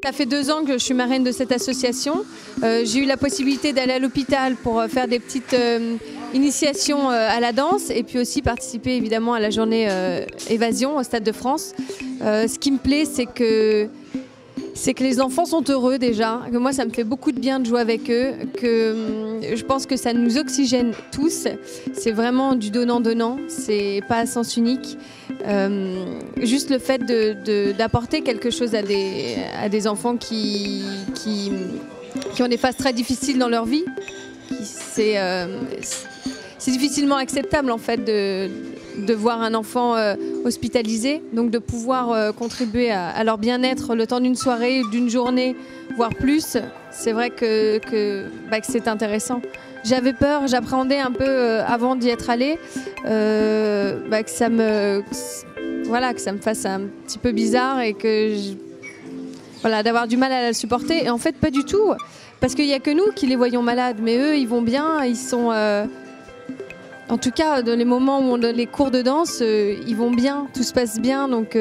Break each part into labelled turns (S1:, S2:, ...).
S1: Ça fait 2 ans que je suis marraine de cette association. J'ai eu la possibilité d'aller à l'hôpital pour faire des petites initiations à la danse et puis aussi participer évidemment à la journée Évasion au Stade de France. Ce qui me plaît, c'est que les enfants sont heureux déjà, que moi ça me fait beaucoup de bien de jouer avec eux, que je pense que ça nous oxygène tous. C'est vraiment du donnant-donnant, c'est pas à sens unique. Juste le fait d'apporter quelque chose à des enfants qui ont des phases très difficiles dans leur vie, c'est difficilement acceptable en fait de voir un enfant hospitalisé, donc de pouvoir contribuer à leur bien-être le temps d'une soirée, d'une journée, voire plus. C'est vrai que c'est intéressant. J'avais peur, j'appréhendais un peu avant d'y être allée, que ça me fasse un petit peu bizarre et d'avoir du mal à la supporter. Et en fait, pas du tout, parce qu'il n'y a que nous qui les voyons malades, mais eux, ils vont bien, ils sont... En tout cas, dans les moments où on donne les cours de danse, ils vont bien, tout se passe bien, donc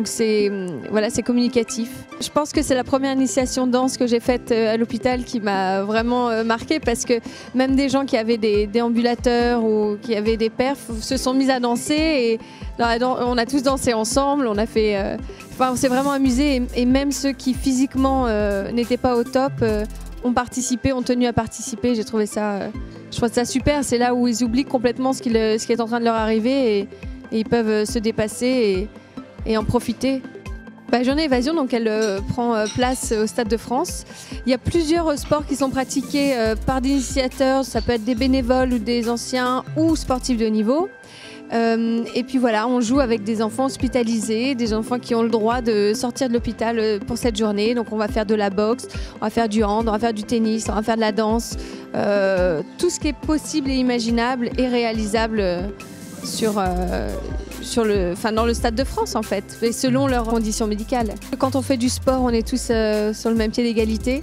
S1: c'est communicatif. Je pense que c'est la première initiation de danse que j'ai faite à l'hôpital qui m'a vraiment marquée, parce que même des gens qui avaient des déambulateurs ou qui avaient des perfs se sont mis à danser et on a tous dansé ensemble, on s'est vraiment amusé et même ceux qui physiquement n'étaient pas au top ont participé, ont tenu à participer. Je trouve ça super. C'est là où ils oublient complètement ce qui est en train de leur arriver et ils peuvent se dépasser et en profiter. Journée Évasion, donc elle prend place au Stade de France. Il y a plusieurs sports qui sont pratiqués par des initiateurs. Ça peut être des bénévoles ou des anciens ou sportifs de haut niveau. Et puis voilà, on joue avec des enfants hospitalisés, des enfants qui ont le droit de sortir de l'hôpital pour cette journée. Donc on va faire de la boxe, on va faire du hand, on va faire du tennis, on va faire de la danse. Tout ce qui est possible et imaginable et réalisable dans le Stade de France en fait, et selon leurs conditions médicales. Quand on fait du sport, on est tous sur le même pied d'égalité.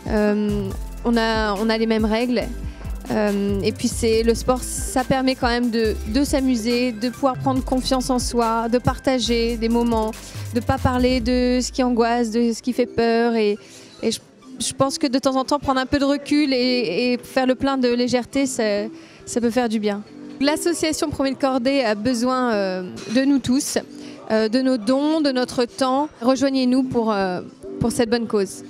S1: On a les mêmes règles. Et puis le sport, ça permet quand même de s'amuser, de pouvoir prendre confiance en soi, de partager des moments, de ne pas parler de ce qui angoisse, de ce qui fait peur. Et je pense que de temps en temps, prendre un peu de recul et faire le plein de légèreté, ça peut faire du bien. L'association Promet de Cordée a besoin de nous tous, de nos dons, de notre temps. Rejoignez-nous pour cette bonne cause.